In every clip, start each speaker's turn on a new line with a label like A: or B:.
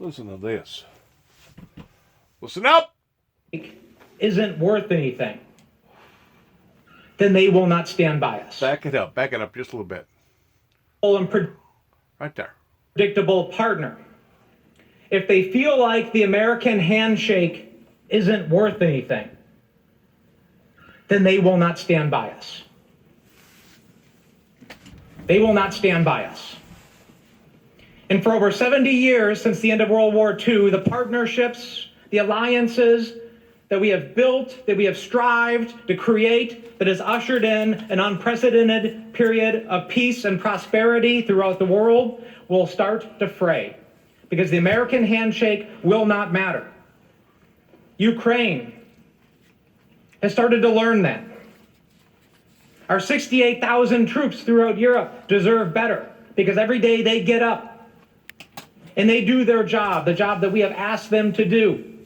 A: Listen to this. Listen up!
B: Isn't worth anything, then they will not stand by us.
A: Back it up just a little bit. Right there.
B: Predictable partner. If they feel like the American handshake isn't worth anything, then they will not stand by us. They will not stand by us. And for over 70 years, since the end of World War II, the partnerships, the alliances that we have built, that we have strived to create, that has ushered in an unprecedented period of peace and prosperity throughout the world, will start to fray. Because the American handshake will not matter. Ukraine has started to learn that. Our 68,000 troops throughout Europe deserve better, because every day they get up and they do their job, the job that we have asked them to do.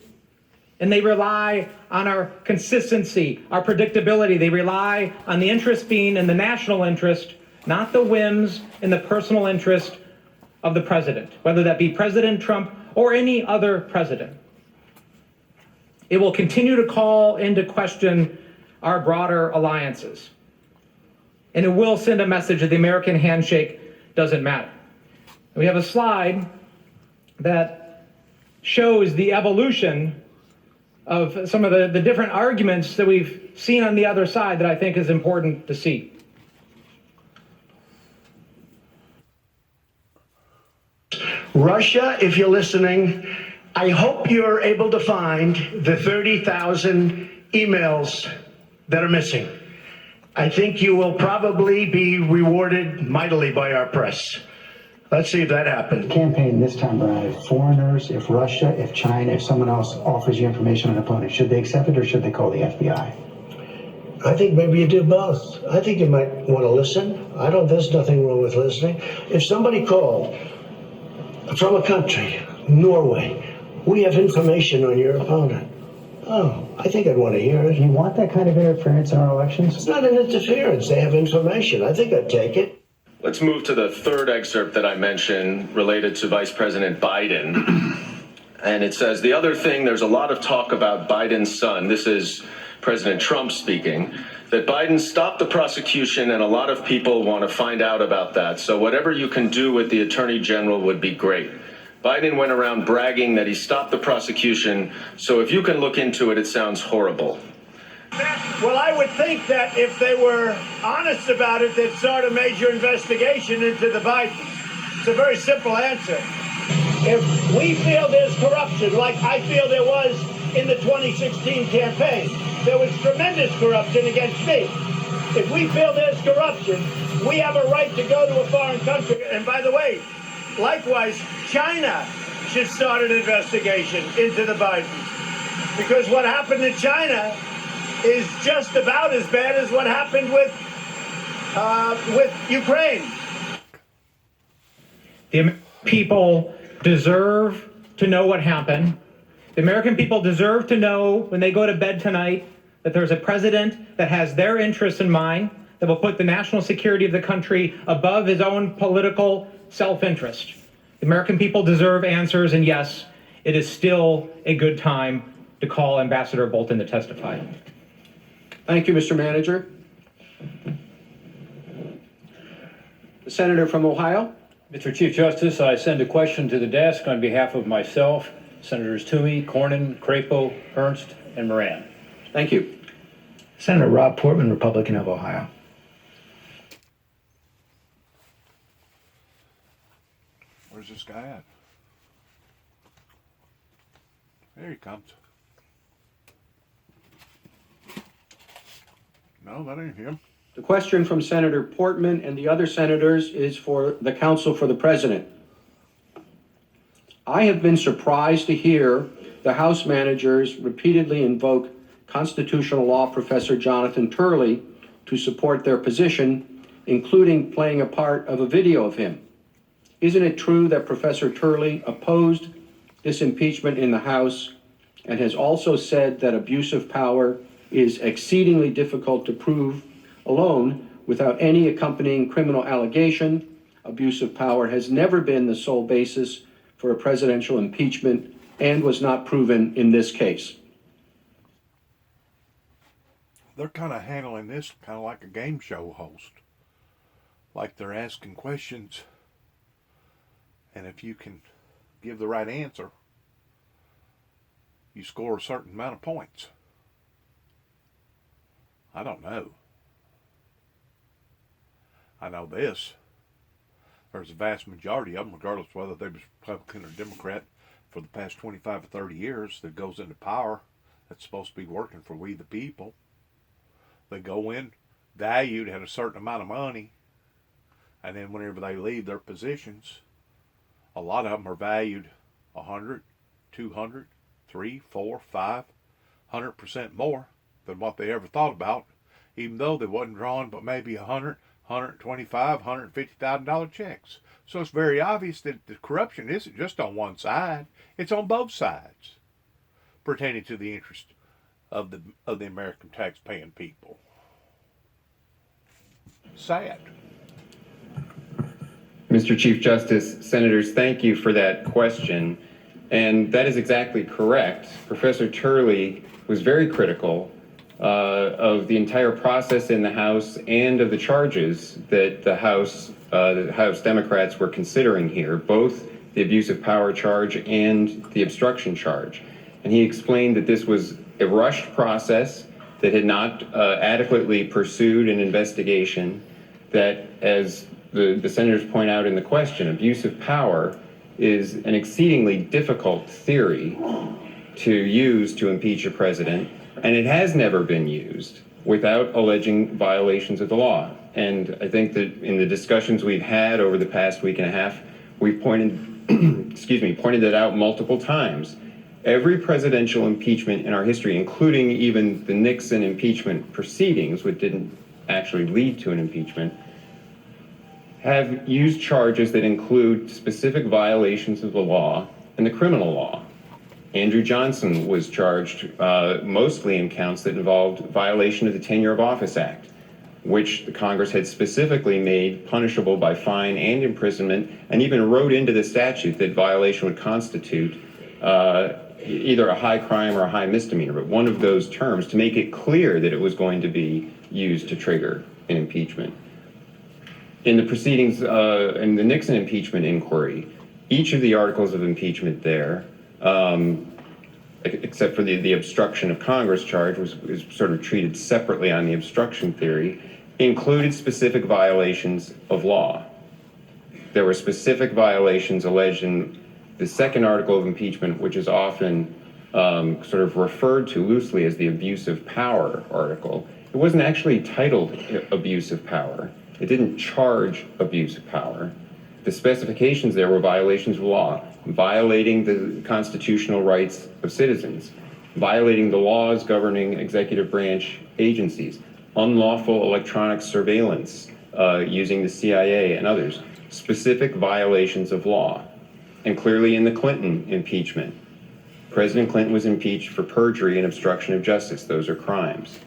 B: And they rely on our consistency, our predictability. They rely on the interest being in the national interest, not the whims and the personal interest of the president, whether that be President Trump or any other president. It will continue to call into question our broader alliances. And it will send a message that the American handshake doesn't matter. We have a slide that shows the evolution of some of the different arguments that we've seen on the other side that I think is important to see.
C: Russia, if you're listening, I hope you're able to find the 30,000 emails that are missing. I think you will probably be rewarded mightily by our press. Let's see if that happens.
D: The campaign this time around, if foreigners, if Russia, if China, if someone else offers you information on an opponent, should they accept it or should they call the FBI?
C: I think maybe you do both. I think you might want to listen. There's nothing wrong with listening. If somebody called from a country, Norway, we have information on your opponent. Oh, I think I'd want to hear it.
D: You want that kind of interference in our elections?
C: It's not an interference. They have information. I think I'd take it.
E: Let's move to the third excerpt that I mentioned related to Vice President Biden. And it says, the other thing, there's a lot of talk about Biden's son. This is President Trump speaking, that Biden stopped the prosecution, and a lot of people want to find out about that. So whatever you can do with the Attorney General would be great. Biden went around bragging that he stopped the prosecution. So if you can look into it, it sounds horrible.
C: Well, I would think that if they were honest about it, they'd start a major investigation into the Bidens. It's a very simple answer. If we feel there's corruption, like I feel there was in the 2016 campaign, there was tremendous corruption against me. If we feel there's corruption, we have a right to go to a foreign country. And by the way, likewise, China should start an investigation into the Bidens. Because what happened in China is just about as bad as what happened with Ukraine.
B: The American people deserve to know what happened. The American people deserve to know when they go to bed tonight that there's a president that has their interests in mind, that will put the national security of the country above his own political self-interest. The American people deserve answers, and yes, it is still a good time to call Ambassador Bolton to testify.
F: Thank you, Mr. Manager. The senator from Ohio.
G: Mr. Chief Justice, I send a question to the desk on behalf of myself, Senators Toomey, Cornyn, Crapo, Ernst, and Moran.
F: Thank you.
D: Senator Rob Portman, Republican of Ohio.
A: Where's this guy at? There he comes. No, that ain't him.
F: The question from Senator Portman and the other senators is for the counsel for the president. I have been surprised to hear the House managers repeatedly invoke constitutional law professor Jonathan Turley to support their position, including playing a part of a video of him. Isn't it true that Professor Turley opposed this impeachment in the House and has also said that abuse of power is exceedingly difficult to prove alone without any accompanying criminal allegation? Abuse of power has never been the sole basis for a presidential impeachment and was not proven in this case.
A: They're kind of handling this kind of like a game show host. Like they're asking questions, and if you can give the right answer, you score a certain amount of points. I don't know. I know this. There's a vast majority of them, regardless of whether they were Republican or Democrat, for the past 25 or 30 years that goes into power that's supposed to be working for we the people. They go in valued at a certain amount of money, and then whenever they leave their positions, a lot of them are valued 100, 200, 3, 4, 5, 100% more than what they ever thought about, even though they wasn't drawing but maybe $100, $125, $150,000 checks. So it's very obvious that the corruption isn't just on one side; it's on both sides, pertaining to the interest of the American tax-paying people. Sad.
H: Mr. Chief Justice, Senators, thank you for that question. And that is exactly correct. Professor Turley was very critical of the entire process in the House and of the charges that the House Democrats were considering here, both the abuse of power charge and the obstruction charge. And he explained that this was a rushed process that had not adequately pursued an investigation, that, as the senators point out in the question, abuse of power is an exceedingly difficult theory to use to impeach a president, and it has never been used without alleging violations of the law. And I think that in the discussions we've had over the past week and a half, we've pointed that out multiple times. Every presidential impeachment in our history, including even the Nixon impeachment proceedings, which didn't actually lead to an impeachment, have used charges that include specific violations of the law and the criminal law. Andrew Johnson was charged mostly in counts that involved violation of the Tenure of Office Act, which the Congress had specifically made punishable by fine and imprisonment, and even wrote into the statute that violation would constitute either a high crime or a high misdemeanor, but one of those terms, to make it clear that it was going to be used to trigger an impeachment. In the proceedings, in the Nixon impeachment inquiry, each of the articles of impeachment there, except for the obstruction of Congress charge, was sort of treated separately on the obstruction theory, included specific violations of law. There were specific violations alleged in the second article of impeachment, which is often sort of referred to loosely as the abuse of power article. It wasn't actually titled abuse of power. It didn't charge abuse of power. The specifications there were violations of law, violating the constitutional rights of citizens, violating the laws governing executive branch agencies, unlawful electronic surveillance using the CIA and others, specific violations of law. And clearly in the Clinton impeachment, President Clinton was impeached for perjury and obstruction of justice. Those are crimes.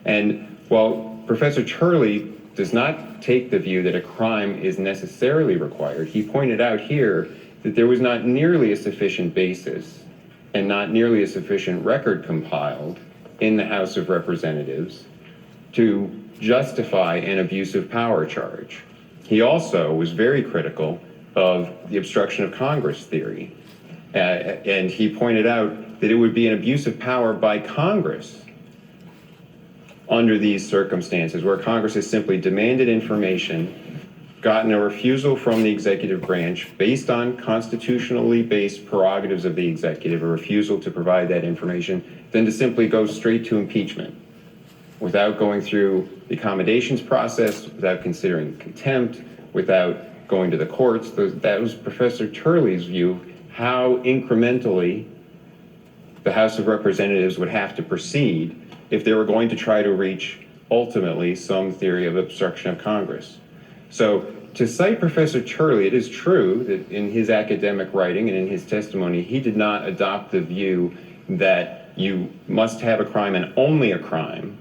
H: And while Professor Turley does not take the view that a crime is necessarily required, he pointed out here that there was not nearly a sufficient basis and not nearly a sufficient record compiled in the House of Representatives to justify an abuse of power charge. He also was very critical of the obstruction of Congress theory. And he pointed out that it would be an abuse of power by Congress under these circumstances, where Congress has simply demanded information, gotten a refusal from the executive branch based on constitutionally based prerogatives of the executive, a refusal to provide that information, then to simply go straight to impeachment without going through the accommodations process, without considering contempt, without going to the courts. That was Professor Turley's view, how incrementally the House of Representatives would have to proceed if they were going to try to reach, ultimately, some theory of obstruction of Congress. So to cite Professor Turley, it is true that in his academic writing and in his testimony, he did not adopt the view that you must have a crime and only a crime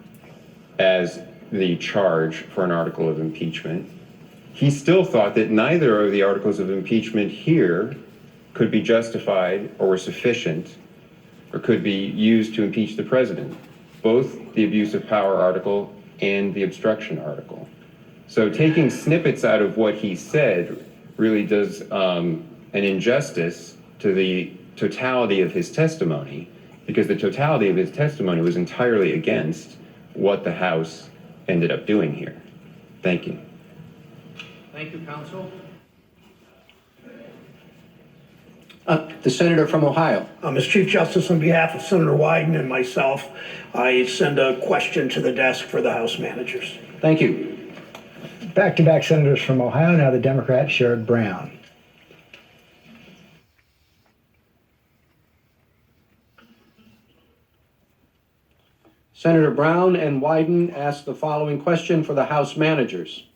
H: as the charge for an article of impeachment. He still thought that neither of the articles of impeachment here could be justified or were sufficient or could be used to impeach the president, both the abuse of power article and the obstruction article. So taking snippets out of what he said really does an injustice to the totality of his testimony, because the totality of his testimony was entirely against what the House ended up doing here. Thank you.
F: Thank you, counsel. The senator from Ohio.
I: Mr. Chief Justice, on behalf of Senator Wyden and myself, I send a question to the desk for the House managers.
F: Thank you.
D: Back-to-back senators from Ohio, now the Democrat Sherrod Brown.
F: Senator Brown and Wyden asked the following question for the House managers.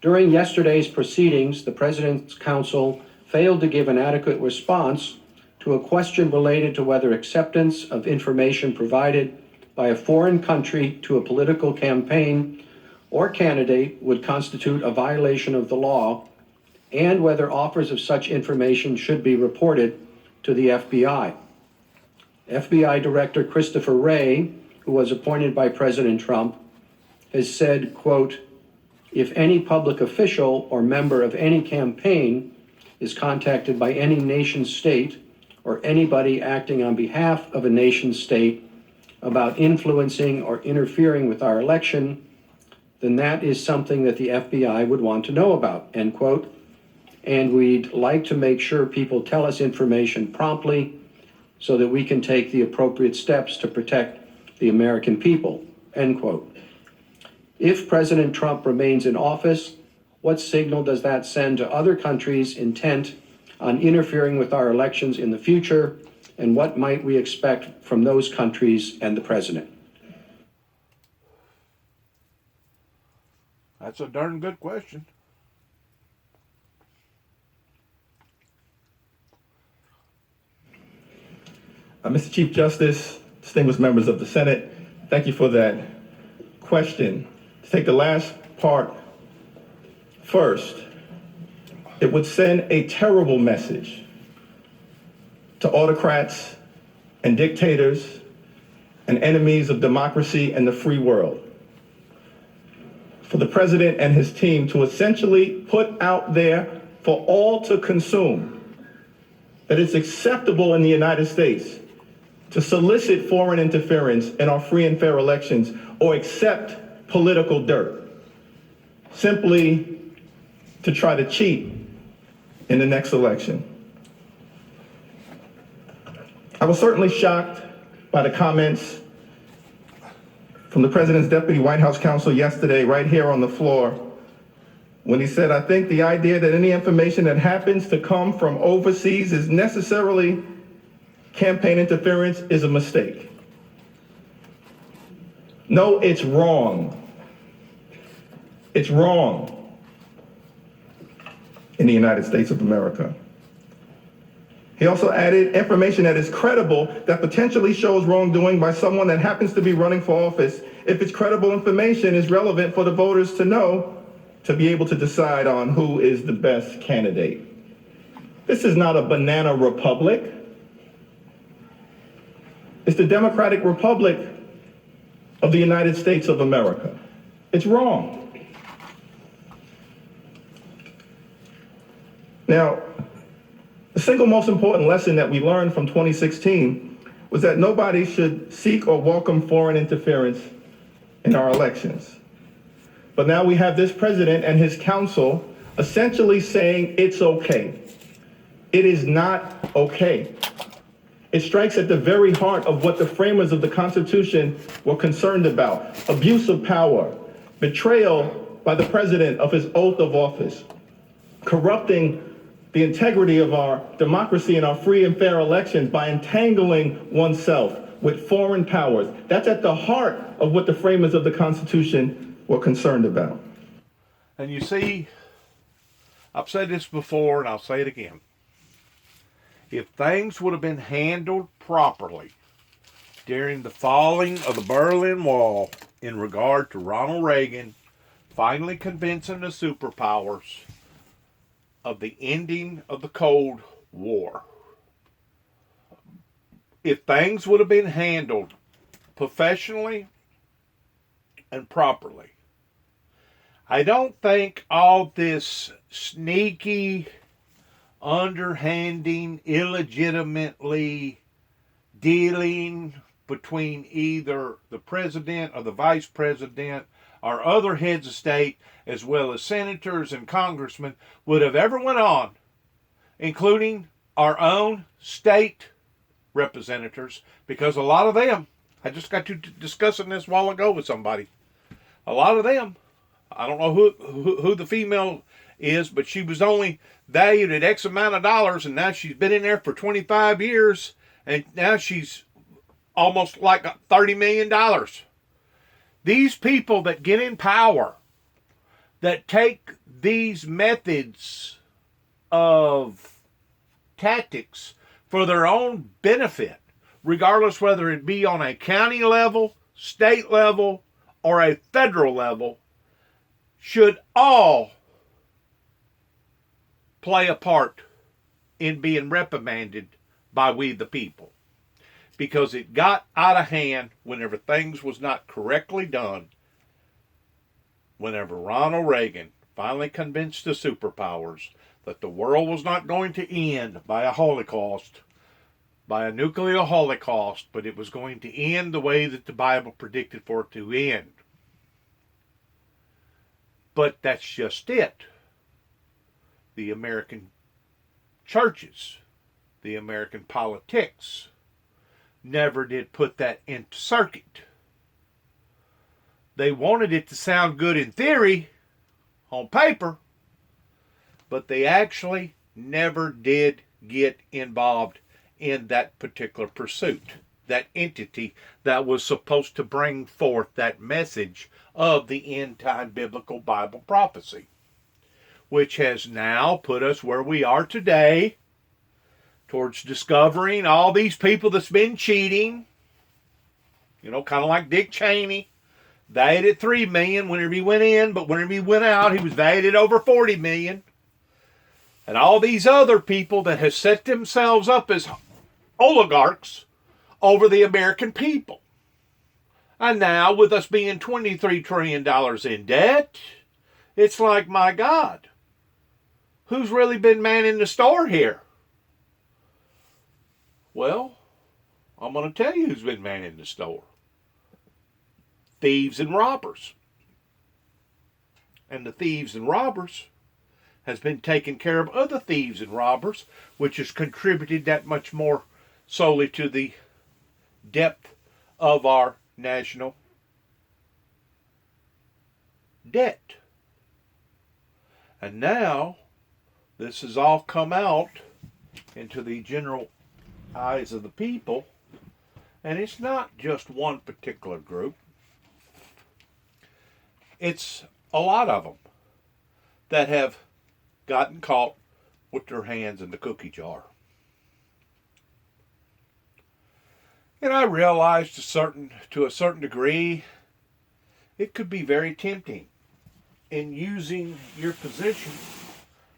F: During yesterday's proceedings, the President's counsel failed to give an adequate response to a question related to whether acceptance of information provided by a foreign country to a political campaign or candidate would constitute a violation of the law, and whether offers of such information should be reported to the FBI. FBI Director Christopher Wray, who was appointed by President Trump, has said, quote, "If any public official or member of any campaign is contacted by any nation state or anybody acting on behalf of a nation state about influencing or interfering with our election, then that is something that the FBI would want to know about," end quote. "And we'd like to make sure people tell us information promptly so that we can take the appropriate steps to protect the American people," end quote. If President Trump remains in office, what signal does that send to other countries intent on interfering with our elections in the future, and what might we expect from those countries and the president?
A: That's a darn good question.
J: Mr. Chief Justice, distinguished members of the Senate, thank you for that question. To take the last part first, it would send a terrible message to autocrats and dictators and enemies of democracy and the free world, for the president and his team to essentially put out there for all to consume that it's acceptable in the United States to solicit foreign interference in our free and fair elections or accept political dirt, simply to try to cheat in the next election. I was certainly shocked by the comments from the President's Deputy White House counsel yesterday, right here on the floor, when he said, "I think the idea that any information that happens to come from overseas is necessarily campaign interference is a mistake." No, it's wrong. It's wrong in the United States of America. He also added, information that is credible that potentially shows wrongdoing by someone that happens to be running for office, if it's credible information, is relevant for the voters to know, to be able to decide on who is the best candidate. This is not a banana republic. It's the Democratic Republic of the United States of America. It's wrong. Now, the single most important lesson that we learned from 2016 was that nobody should seek or welcome foreign interference in our elections. But now we have this president and his counsel essentially saying it's okay. It is not okay. It strikes at the very heart of what the framers of the Constitution were concerned about: abuse of power, betrayal by the president of his oath of office, corrupting the integrity of our democracy and our free and fair elections by entangling oneself with foreign powers. That's at the heart of what the framers of the Constitution were concerned about.
A: And you see, I've said this before and I'll say it again. If things would have been handled properly during the falling of the Berlin Wall in regard to Ronald Reagan finally convincing the superpowers of the ending of the Cold War. If things would have been handled professionally and properly, I don't think all this sneaky, underhanding, illegitimately dealing between either the president or the vice president or other heads of state, as well as senators and congressmen, would have ever went on, including our own state representatives, because a lot of them, I just got to discussing this a while ago with somebody, a lot of them, I don't know who the female is, but she was only valued at X amount of dollars, and now she's been in there for 25 years, and now she's almost like $30 million. These people that get in power, that take these methods of tactics for their own benefit, regardless whether it be on a county level, state level, or a federal level, should all play a part in being reprimanded by we the people. Because it got out of hand whenever things was not correctly done, whenever Ronald Reagan finally convinced the superpowers that the world was not going to end by a Holocaust, by a nuclear Holocaust, but it was going to end the way that the Bible predicted for it to end. But that's just it. The American churches, the American politics, never did put that into circuit. They wanted it to sound good in theory, on paper, but they actually never did get involved in that particular pursuit, that entity that was supposed to bring forth that message of the end-time biblical Bible prophecy, which has now put us where we are today, towards discovering all these people that's been cheating. You know, kind of like Dick Cheney, valued at $3 million whenever he went in, but whenever he went out, he was valued at over $40 million. And all these other people that have set themselves up as oligarchs over the American people. And now, with us being $23 trillion in debt, it's like, my God, who's really been manning the store here? Well, I'm going to tell you who's been manning the store. Thieves and robbers. And the thieves and robbers has been taking care of other thieves and robbers, which has contributed that much more solely to the depth of our national debt. And now, this has all come out into the general eyes of the people, and it's not just one particular group. It's a lot of them that have gotten caught with their hands in the cookie jar. And I realized to a certain degree, it could be very tempting in using your position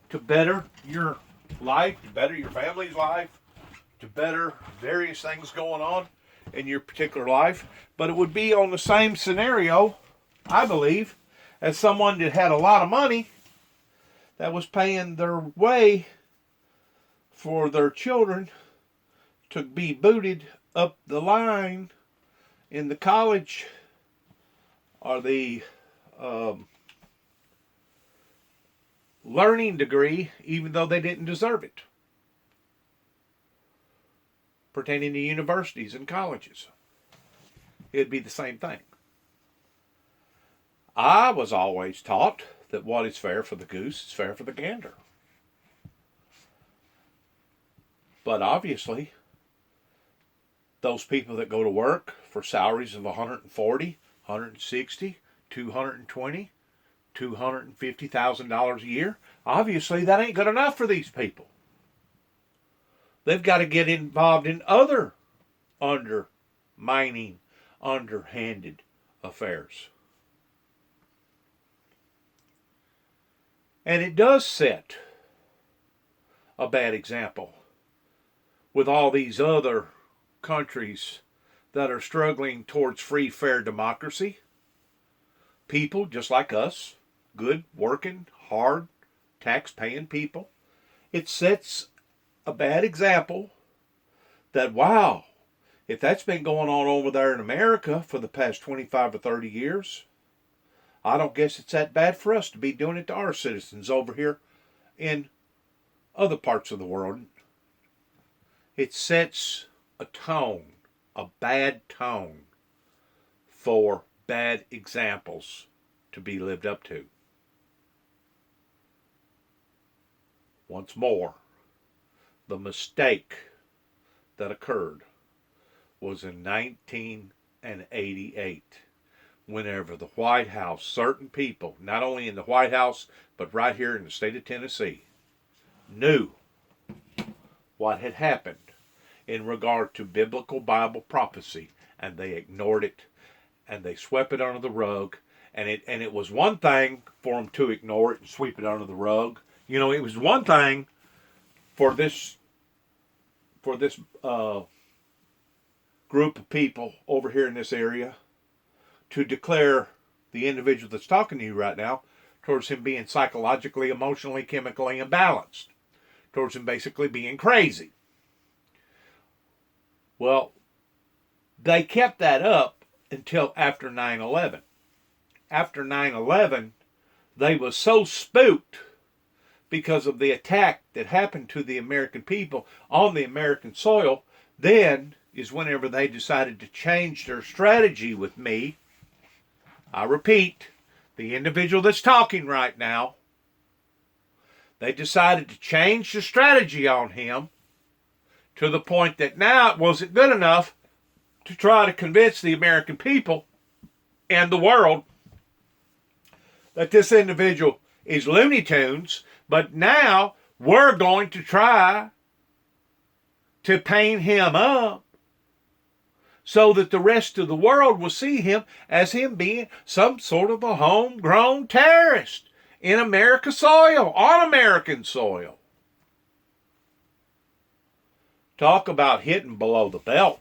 A: to better your life, to better your family's life, to better various things going on in your particular life. But it would be on the same scenario, I believe, as someone that had a lot of money that was paying their way for their children to be booted up the line in the college or the learning degree, even though they didn't deserve it, pertaining to universities and colleges. It'd be the same thing. I was always taught that what is fair for the goose is fair for the gander. But obviously, those people that go to work for salaries of $140,000, $160,000, $220,000, $250,000 a year, obviously that ain't good enough for these people. They've got to get involved in other undermining, underhanded affairs. And it does set a bad example with all these other countries that are struggling towards free, fair democracy. People just like us, good, working, hard, tax-paying people. It sets a bad example that, wow, if that's been going on over there in America for the past 25 or 30 years, I don't guess it's that bad for us to be doing it to our citizens over here in other parts of the world. It sets a tone, a bad tone, for bad examples to be lived up to. Once more, the mistake that occurred was in 1988, whenever the White House, certain people, not only in the White House, but right here in the state of Tennessee, knew what had happened in regard to biblical Bible prophecy, and they ignored it, and they swept it under the rug, and it was one thing for them to ignore it and sweep it under the rug. You know, it was one thing for this group of people over here in this area to declare the individual that's talking to you right now towards him being psychologically, emotionally, chemically imbalanced, towards him basically being crazy. Well, they kept that up until after 9/11. After 9/11, they were so spooked because of the attack that happened to the American people on the American soil, then is whenever they decided to change their strategy with me. I repeat, the individual that's talking right now, they decided to change the strategy on him to the point that now it wasn't good enough to try to convince the American people and the world that this individual is Looney Tunes, but now we're going to try to paint him up so that the rest of the world will see him as him being some sort of a homegrown terrorist in American soil, on American soil. Talk about hitting below the belt.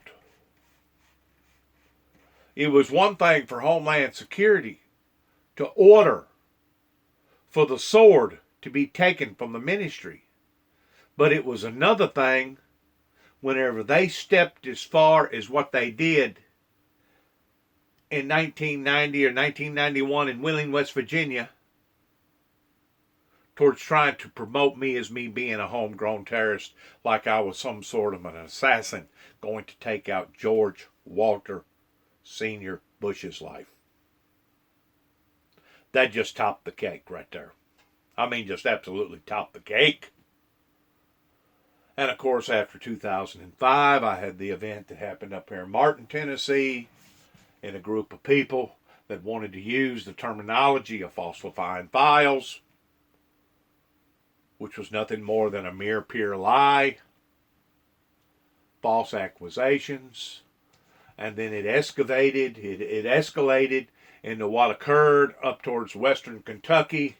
A: It was one thing for Homeland Security to order for the sword to be taken from the ministry, but it was another thing whenever they stepped as far as what they did in 1990 or 1991 in Wheeling, West Virginia, towards trying to promote me as me being a homegrown terrorist, like I was some sort of an assassin going to take out George Walter Sr. Bush's life. That just topped the cake right there. I mean, just absolutely topped the cake. And of course, after 2005, I had the event that happened up here in Martin, Tennessee, in a group of people that wanted to use the terminology of falsifying files, which was nothing more than a mere pure lie, false accusations, and then it escalated into what occurred up towards western Kentucky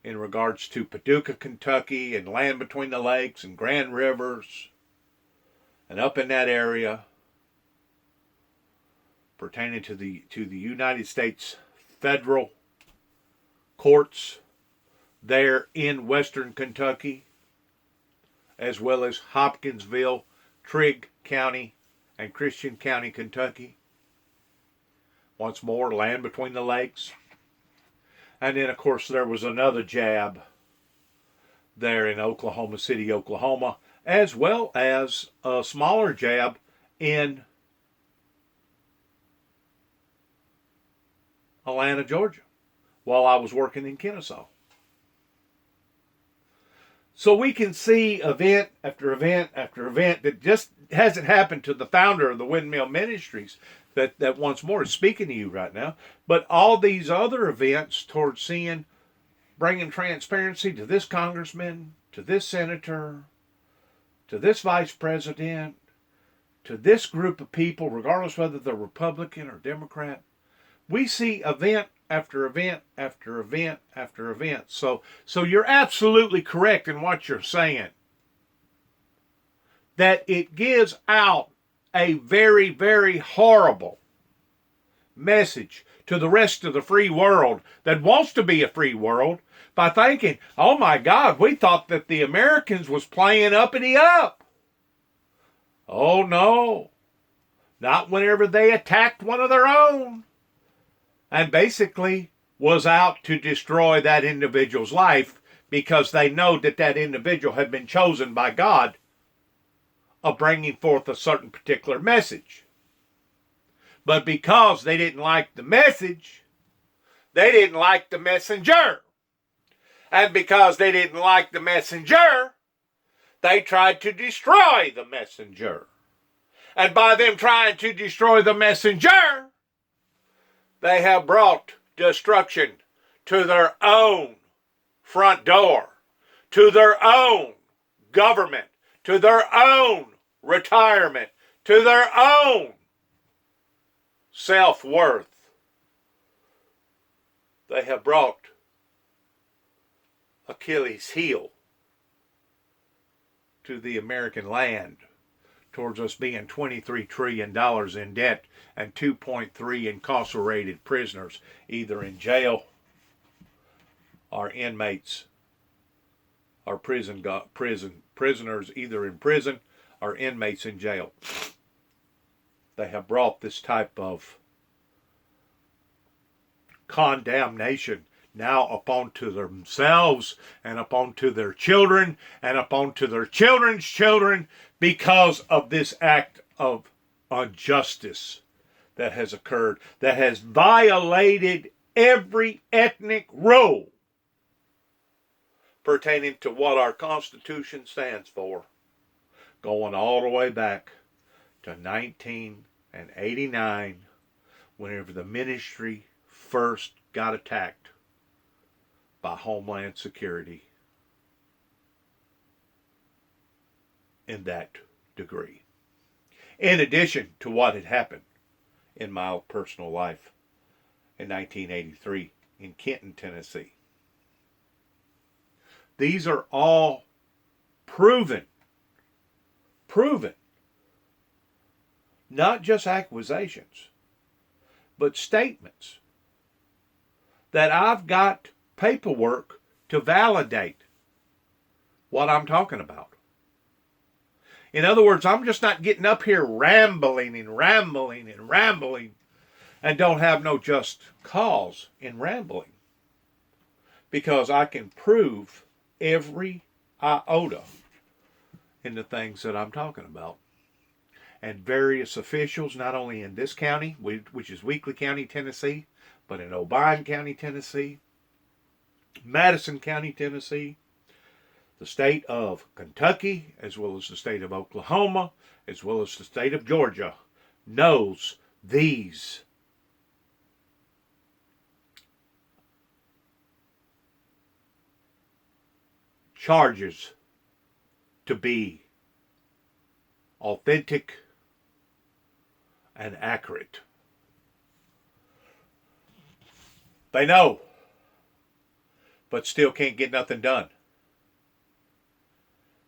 A: in regards to Paducah, Kentucky, and land between the lakes and Grand Rivers, and up in that area pertaining to the United States federal courts there in western Kentucky, as well as Hopkinsville, Trigg County, and Christian County, Kentucky. Once more, land between the lakes. And then, of course, there was another jab there in Oklahoma City, Oklahoma, as well as a smaller jab in Atlanta, Georgia, while I was working in Kennesaw. So we can see event after event after event that just hasn't happened to the founder of the Windmill Ministries that once more is speaking to you right now. But all these other events towards seeing, bringing transparency to this congressman, to this senator, to this vice president, to this group of people, regardless whether they're Republican or Democrat. We see event after event after event after event. So you're absolutely correct in what you're saying, that it gives out a very, very horrible message to the rest of the free world that wants to be a free world by thinking, oh my God, we thought that the Americans was playing uppity up. Oh no, not whenever they attacked one of their own and basically was out to destroy that individual's life because they know that that individual had been chosen by God of bringing forth a certain particular message. But because they didn't like the message, they didn't like the messenger. And because they didn't like the messenger, they tried to destroy the messenger. And by them trying to destroy the messenger, they have brought destruction to their own front door, to their own government, to their own retirement, to their own self-worth. They have brought Achilles' heel to the American land towards us being $23 trillion in debt and 2.3 incarcerated prisoners, either in jail or inmates or prisoners either in prison or inmates in jail. They have brought this type of condemnation now upon to themselves and upon to their children and upon to their children's children because of this act of injustice that has occurred, that has violated every ethnic rule pertaining to what our Constitution stands for, going all the way back to 1989, whenever the ministry first got attacked by Homeland Security in that degree. In addition to what had happened in my personal life in 1983 in Kenton, Tennessee. These are all proven, not just accusations, but statements that I've got paperwork to validate what I'm talking about. In other words, I'm just not getting up here rambling and don't have no just cause in rambling, because I can prove every iota in the things that I'm talking about. And various officials, not only in this county, which is Weakley County, Tennessee, but in Obion County, Tennessee, Madison County, Tennessee, the state of Kentucky, as well as the state of Oklahoma, as well as the state of Georgia, knows these charges to be authentic and accurate. They know, but still can't get nothing done.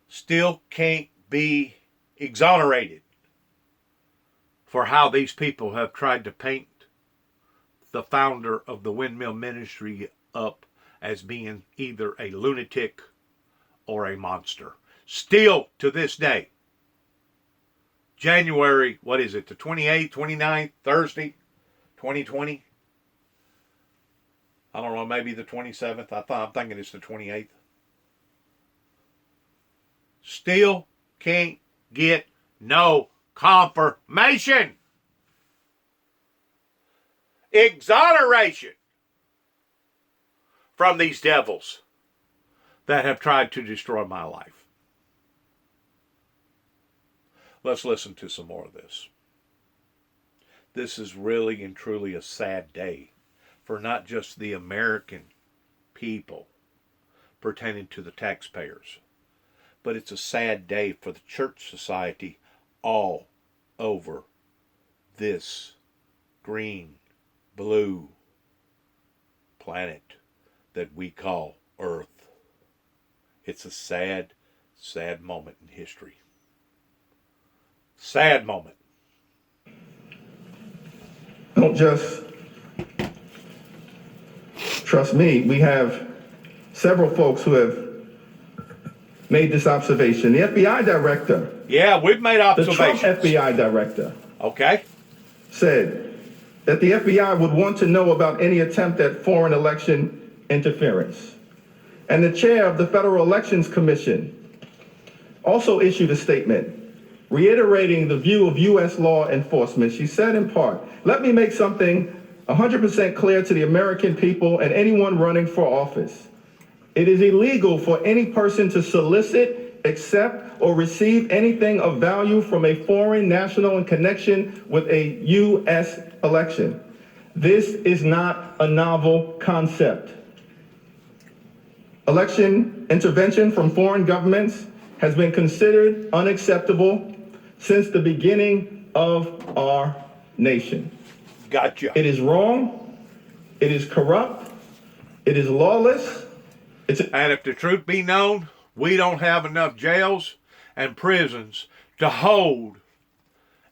A: Still can't be exonerated for how these people have tried to paint the founder of the windmill ministry up as being either a lunatic or a monster. Still to this day, January, what is it, the 28th, 29th, Thursday, 2020? I don't know, maybe the 27th. I'm thinking it's the 28th. Still can't get no confirmation, exoneration from these devils that have tried to destroy my life. Let's listen to some more of this. This is really and truly a sad day for not just the American people pertaining to the taxpayers, but it's a sad day for the church society all over this green, blue planet that we call Earth. It's a sad, sad moment in history. Sad moment.
J: Don't just trust me. We have several folks who have made this observation. The FBI director,
A: Yeah, we've made
J: the Trump
A: observations.
J: FBI director,
A: Okay.
J: said that the FBI would want to know about any attempt at foreign election interference. And the chair of the Federal Elections Commission also issued a statement reiterating the view of U.S. law enforcement. She said in part, "Let me make something 100% clear to the American people and anyone running for office. It is illegal for any person to solicit, accept, or receive anything of value from a foreign national in connection with a U.S. election. This is not a novel concept. Election intervention from foreign governments has been considered unacceptable since the beginning of our nation.
A: Gotcha.
J: It is wrong. It is corrupt. It is lawless.
A: And if the truth be known, we don't have enough jails and prisons to hold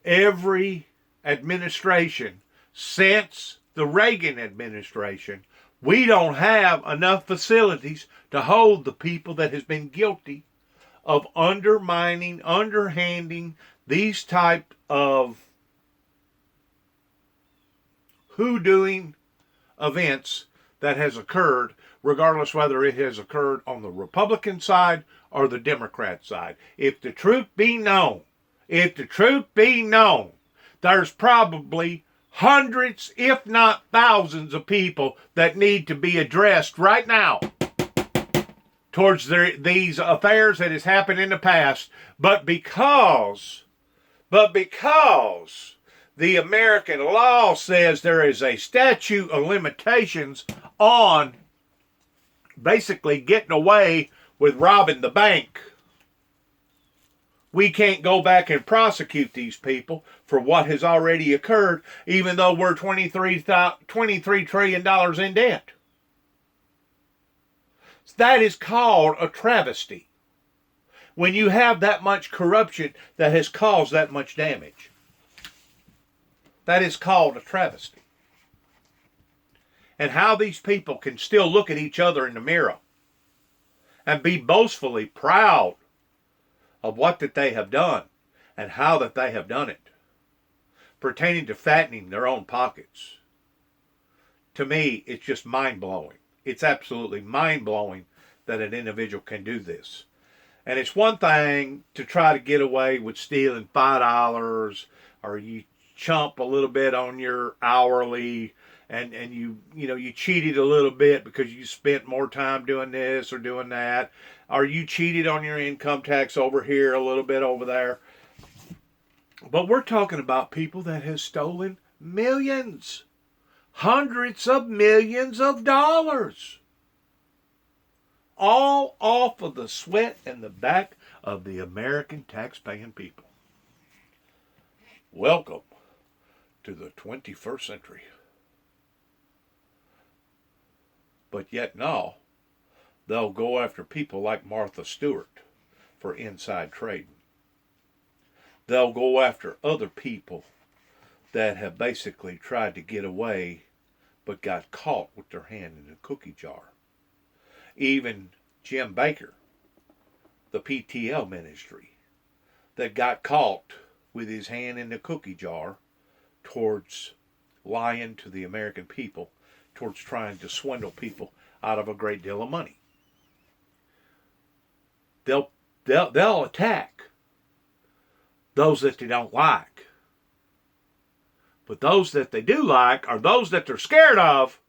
A: every administration since the Reagan administration. We don't have enough facilities to hold the people that has been guilty of undermining, underhanding these type of hoodooing events that has occurred, regardless whether it has occurred on the Republican side or the Democrat side. If the truth be known, there's probably hundreds, if not thousands of people that need to be addressed right now towards these affairs that has happened in the past. But because the American law says there is a statute of limitations on basically getting away with robbing the bank, we can't go back and prosecute these people for what has already occurred, even though we're $23 trillion in debt. That is called a travesty. When you have that much corruption that has caused that much damage, that is called a travesty. And how these people can still look at each other in the mirror and be boastfully proud of what that they have done and how that they have done it, pertaining to fattening their own pockets. To me, it's just mind-blowing. It's absolutely mind-blowing that an individual can do this. And it's one thing to try to get away with stealing $5, or you chump a little bit on your hourly, and you cheated a little bit because you spent more time doing this or doing that, or you cheated on your income tax over here, a little bit over there. But we're talking about people that have stolen millions, hundreds of millions of dollars, all off of the sweat and the back of the American tax-paying people. Welcome to the 21st century. But yet now, they'll go after people like Martha Stewart for inside trading. They'll go after other people that have basically tried to get away but got caught with their hand in a cookie jar. Even Jim Baker, the PTL ministry, that got caught with his hand in the cookie jar towards lying to the American people, towards trying to swindle people out of a great deal of money. They'll attack those that they don't like. But those that they do like, or those that they're scared of,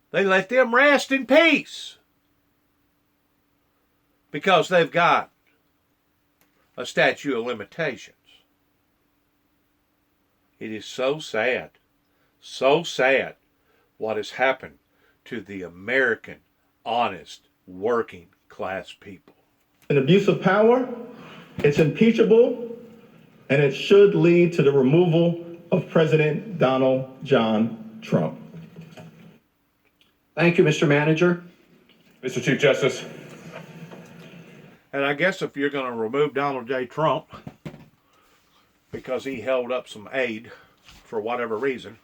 A: they let them rest in peace. Because they've got a statute of limitations. It is so sad what has happened to the American, honest, working class people.
J: An abuse of power, it's impeachable, and it should lead to the removal of President Donald John Trump.
F: Thank you, Mr. Manager.
H: Mr. Chief Justice.
A: And I guess if you're going to remove Donald J. Trump because he held up some aid for whatever reason,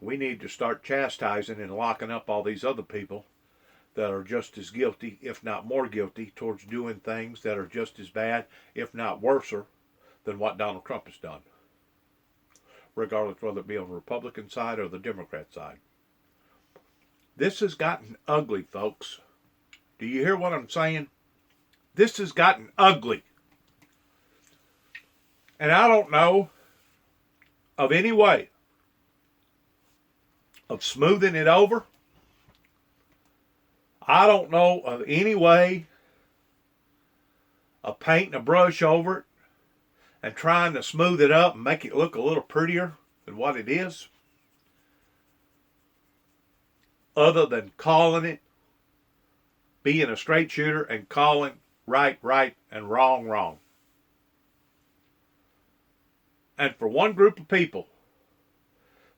A: we need to start chastising and locking up all these other people that are just as guilty, if not more guilty, towards doing things that are just as bad, if not worser, than what Donald Trump has done, regardless whether it be on the Republican side or the Democrat side. This has gotten ugly, folks. Do you hear what I'm saying? This has gotten ugly. And I don't know of any way of smoothing it over. I don't know of any way of painting a brush over it and trying to smooth it up and make it look a little prettier than what it is, other than calling it, being a straight shooter and calling right, right, and wrong, wrong. And for one group of people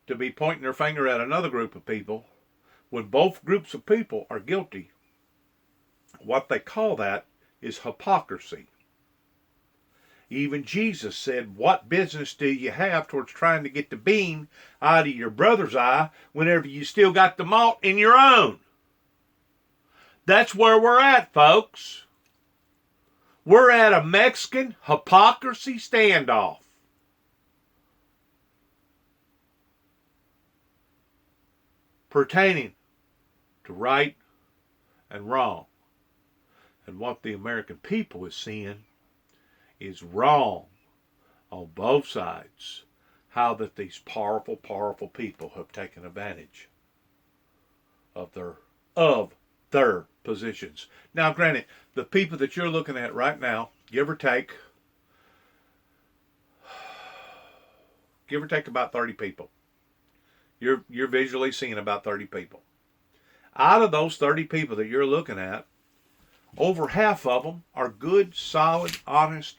A: to be pointing their finger at another group of people, when both groups of people are guilty, what they call that is hypocrisy. Even Jesus said, what business do you have towards trying to get the beam out of your brother's eye whenever you still got the mote in your own? That's where we're at, folks. We're at a Mexican hypocrisy standoff. Pertaining to right and wrong. And what the American people is seeing is wrong on both sides. How that these powerful, powerful people have taken advantage of their positions. Now, granted, the people that you're looking at right now, give or take about 30 people. You're visually seeing about 30 people. Out of those 30 people that you're looking at, over half of them are good, solid, honest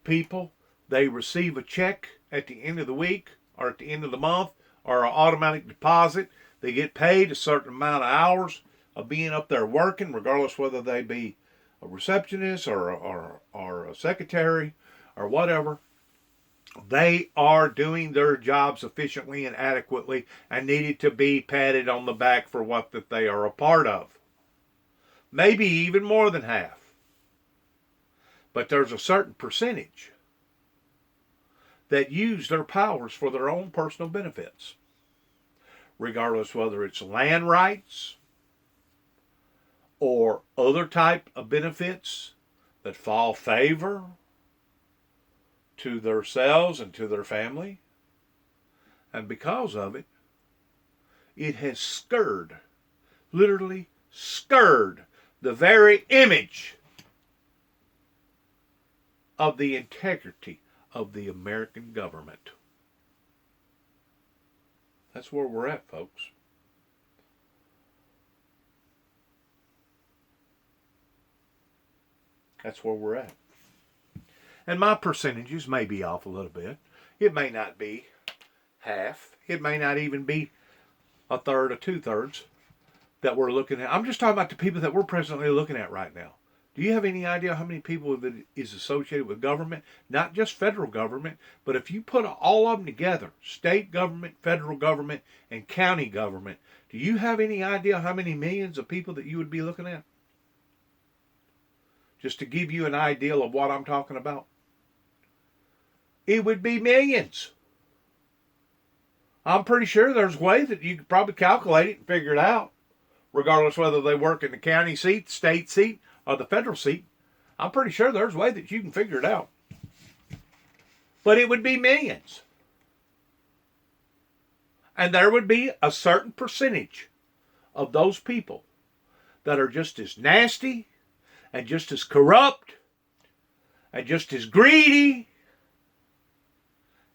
A: people. They receive a check at the end of the week or at the end of the month or an automatic deposit. They get paid a certain amount of hours of being up there working, regardless whether they be a receptionist or a secretary or whatever. They are doing their jobs efficiently and adequately and needed to be patted on the back for what that they are a part of. Maybe even more than half. But there's a certain percentage that use their powers for their own personal benefits. Regardless whether it's land rights or other type of benefits that fall favor to themselves and to their family. And because of it, it has scared, literally scared, the very image of the integrity of the American government. That's where we're at, folks. That's where we're at. And my percentages may be off a little bit. It may not be half. It may not even be a third or two-thirds that we're looking at. I'm just talking about the people that we're presently looking at right now. Do you have any idea how many people that is associated with government? Not just federal government, but if you put all of them together, state government, federal government, and county government, do you have any idea how many millions of people that you would be looking at? Just to give you an idea of what I'm talking about. It would be millions. I'm pretty sure there's ways that you could probably calculate it and figure it out, regardless whether they work in the county seat, the state seat, or the federal seat. I'm pretty sure there's a way that you can figure it out. But it would be millions. And there would be a certain percentage of those people that are just as nasty and just as corrupt and just as greedy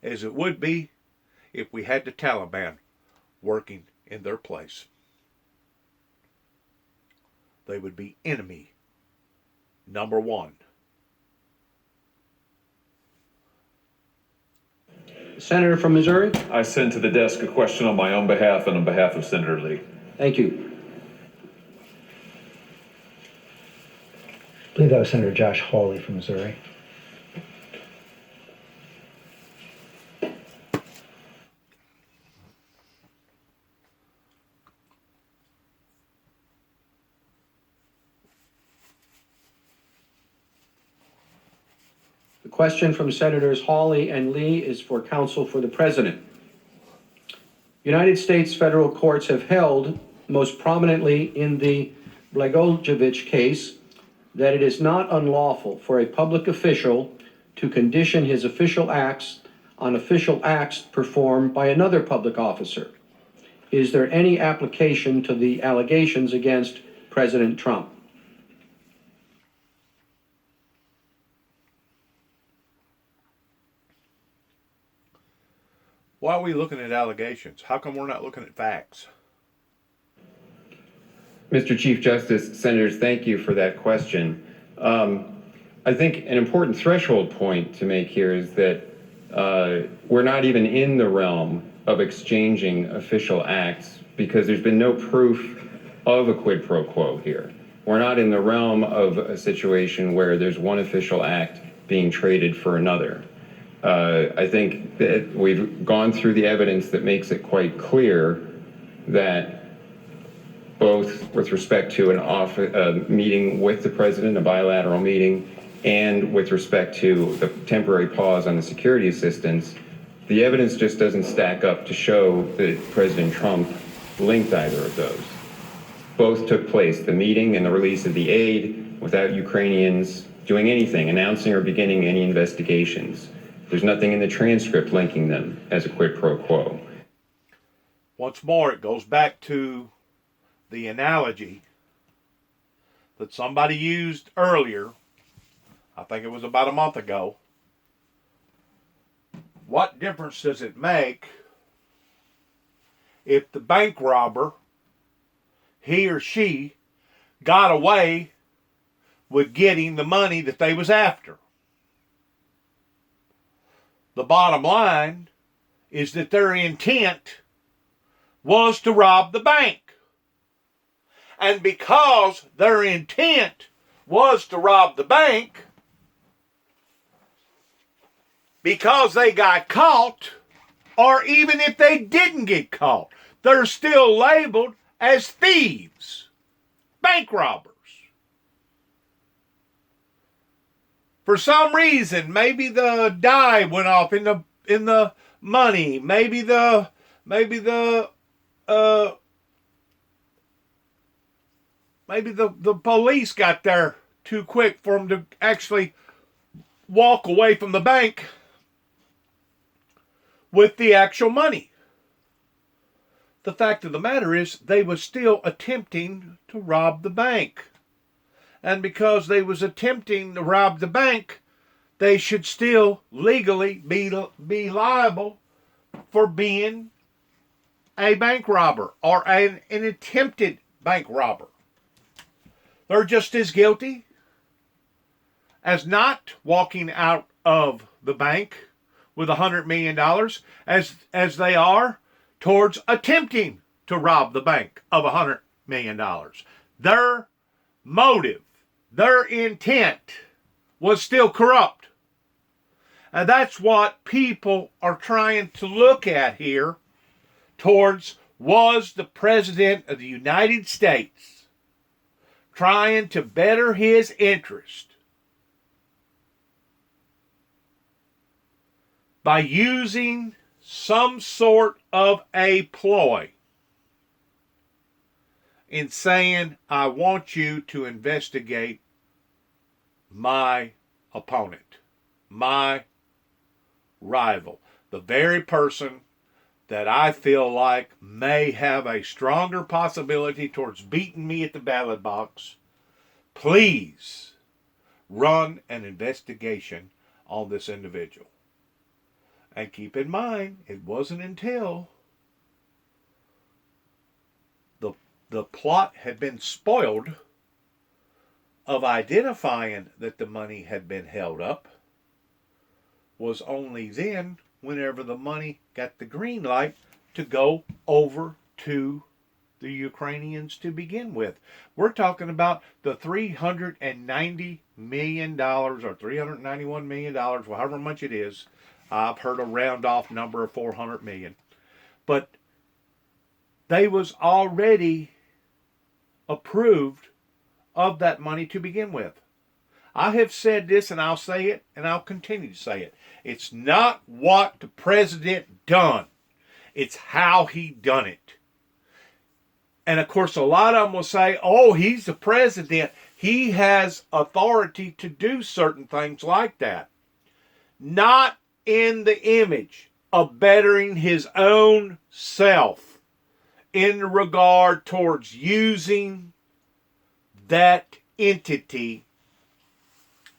A: as it would be if we had the Taliban working in their place. They would be enemy number one.
F: Senator from Missouri?
K: I send to the desk a question on my own behalf and on behalf of Senator Lee.
F: Thank you.
D: I believe that was Senator Josh Hawley from Missouri.
F: The question from Senators Hawley and Lee is for counsel for the President. United States federal courts have held, most prominently in the Blagojevich case, that it is not unlawful for a public official to condition his official acts on official acts performed by another public officer. Is there any application to the allegations against President Trump?
A: Why are we looking at allegations? How come we're not looking at facts?
H: Mr. Chief Justice, Senators, thank you for that question. I think an important threshold point to make here is that we're not even in the realm of exchanging official acts because there's been no proof of a quid pro quo here. We're not in the realm of a situation where there's one official act being traded for another. I think that we've gone through the evidence that makes it quite clear that both with respect to a meeting with the president, a bilateral meeting, and with respect to the temporary pause on the security assistance, the evidence just doesn't stack up to show that President Trump linked either of those. Both took place, the meeting and the release of the aid, without Ukrainians doing anything, announcing or beginning any investigations. There's nothing in the transcript linking them as a quid pro quo.
A: Once more, it goes back to the analogy that somebody used earlier. I think it was about a month ago. What difference does it make if the bank robber, he or she, got away with getting the money that they was after? The bottom line is that their intent was to rob the bank. And because their intent was to rob the bank, because they got caught, or even if they didn't get caught, they're still labeled as thieves, bank robbers. For some reason, maybe the die went off in the money. Maybe the police got there too quick for them to actually walk away from the bank with the actual money. The fact of the matter is they were still attempting to rob the bank. And because they was attempting to rob the bank, they should still legally be liable for being a bank robber or an attempted bank robber. They're just as guilty as not walking out of the bank with $100 million as they are towards attempting to rob the bank of $100 million. Their motive, their intent was still corrupt. And that's what people are trying to look at here towards, was the President of the United States trying to better his interest by using some sort of a ploy in saying, I want you to investigate my opponent, my rival, the very person that I feel like may have a stronger possibility towards beating me at the ballot box. Please run an investigation on this individual. And keep in mind, it wasn't until the plot had been spoiled of identifying that the money had been held up, was only then, whenever the money got the green light, to go over to the Ukrainians to begin with. We're talking about the $390 million or $391 million, however much it is. I've heard a round off number of 400 million. But they was already approved of that money to begin with. I have said this, and I'll say it, and I'll continue to say it. It's not what the president done. It's how he done it. And of course, a lot of them will say, oh, he's the president. He has authority to do certain things like that. Not in the image of bettering his own self in regard towards using that entity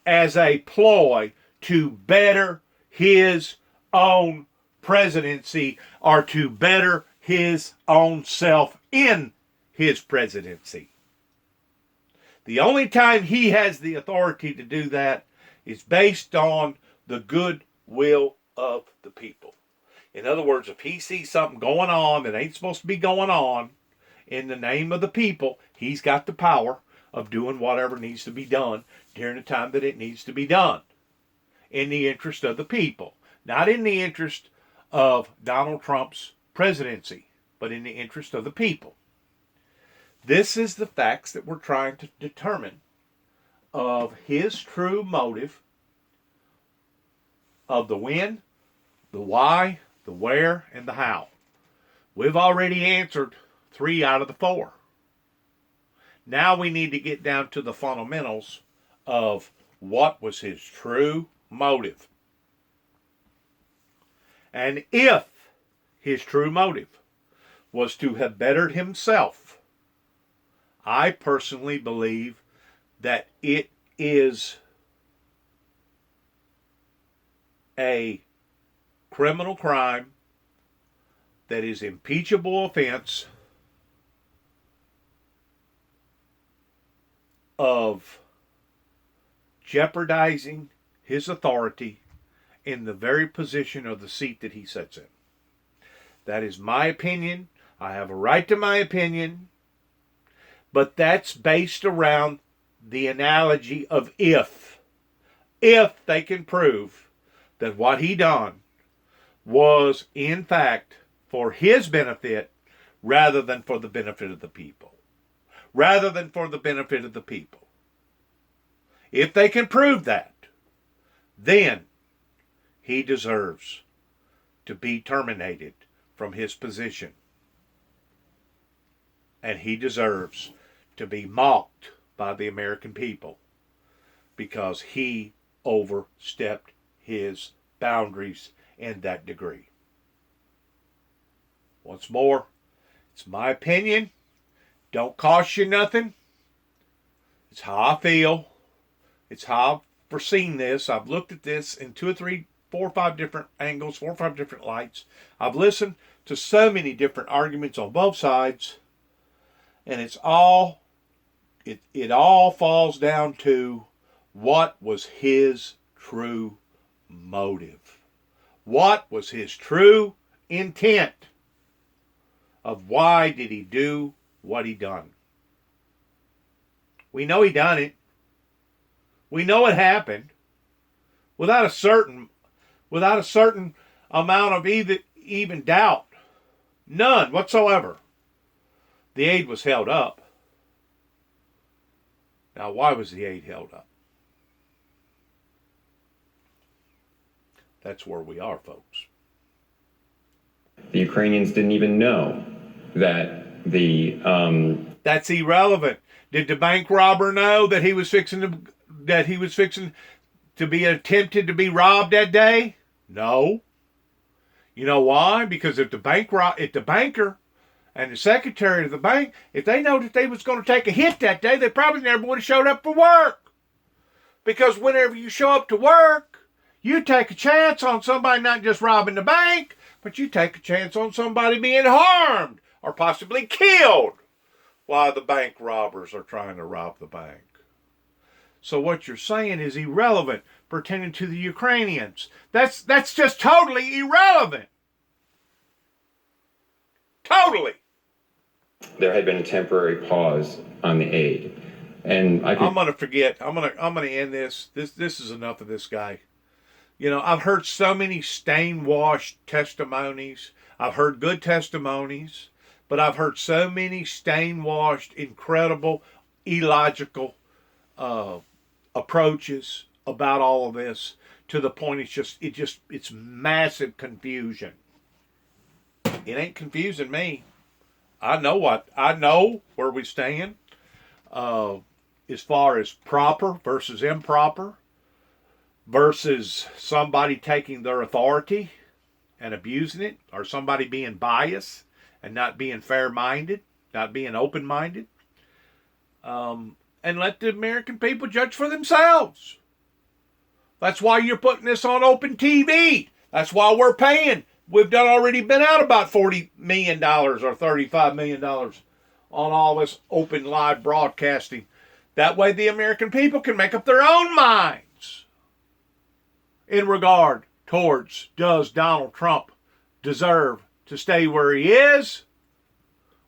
A: as a ploy to better his own presidency or to better his own self in his presidency. The only time he has the authority to do that is based on the goodwill of the people. In other words, if he sees something going on that ain't supposed to be going on in the name of the people, he's got the power of doing whatever needs to be done during the time that it needs to be done in the interest of the people. Not in the interest of Donald Trump's presidency, but in the interest of the people. This is the facts that we're trying to determine of his true motive of the when, the why, the where, and the how. We've already answered 3 out of the 4. Now we need to get down to the fundamentals of what was his true motive. And if his true motive was to have bettered himself, I personally believe that it is a criminal crime that is impeachable offense of jeopardizing his authority in the very position of the seat that he sits in. That is my opinion. I have a right to my opinion, but that's based around the analogy of if they can prove that what he done was in fact for his benefit rather than for the benefit of the people. Rather than for the benefit of the people. If they can prove that, then he deserves to be terminated from his position. And he deserves to be mocked by the American people because he overstepped his boundaries in that degree. Once more, it's my opinion. Don't cost you nothing. It's how I feel. It's how I've foreseen this. I've looked at this in 2 or 3, 4 or 5 different angles, 4 or 5 different lights. I've listened to so many different arguments on both sides. And it all falls down to what was his true motive. What was his true intent of why did he do what he done? We know he done it. We know it happened without a certain amount of even doubt. None whatsoever. The aid was held up. Now, why was the aid held up? That's where we are, folks.
H: The Ukrainians didn't even know that the...
A: That's irrelevant. Did the bank robber know that he was fixing to be attempted to be robbed that day? No. You know why? Because if the banker and the secretary of the bank, if they know that they was going to take a hit that day, they probably never would have showed up for work. Because whenever you show up to work, you take a chance on somebody not just robbing the bank, but you take a chance on somebody being harmed or possibly killed while the bank robbers are trying to rob the bank. So what you're saying is irrelevant pertaining to the Ukrainians. That's just totally irrelevant. Totally.
H: there had been a temporary pause on the aid. And
A: I'm gonna end this. This is enough of this guy. You know, I've heard so many stain-washed testimonies. I've heard good testimonies, but I've heard so many stain-washed, incredible, illogical approaches about all of this, to the point it's massive confusion. It ain't confusing me. I know where we stand as far as proper versus improper, versus somebody taking their authority and abusing it, or somebody being biased and not being fair-minded, not being open-minded. And let the American people judge for themselves. That's why you're putting this on open TV. That's why we're paying. We've already been out about $40 million or $35 million on all this open live broadcasting. That way the American people can make up their own minds in regard towards, does Donald Trump deserve to stay where he is,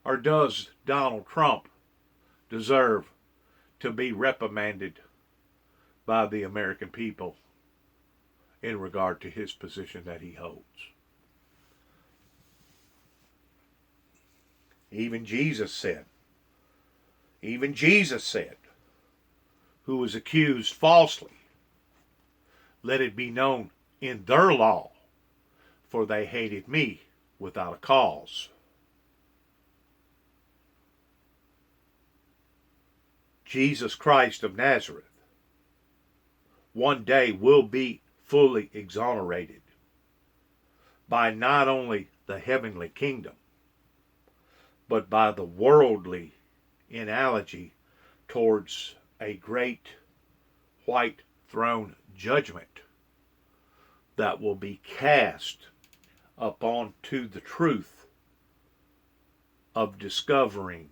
A: or does Donald Trump deserve to be reprimanded by the American people in regard to his position that he holds. Even Jesus said, who was accused falsely, let it be known in their law, for they hated me without a cause. Jesus Christ of Nazareth one day will be fully exonerated by not only the heavenly kingdom, but by the worldly analogy towards a great white throne judgment that will be cast upon to the truth of discovering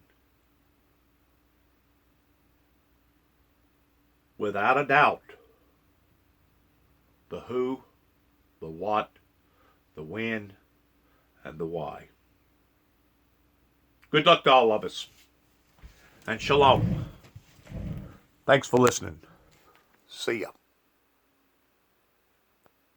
A: without a doubt the who, the what, the when, and the why. Good luck to all of us. And shalom. Thanks for listening. See ya.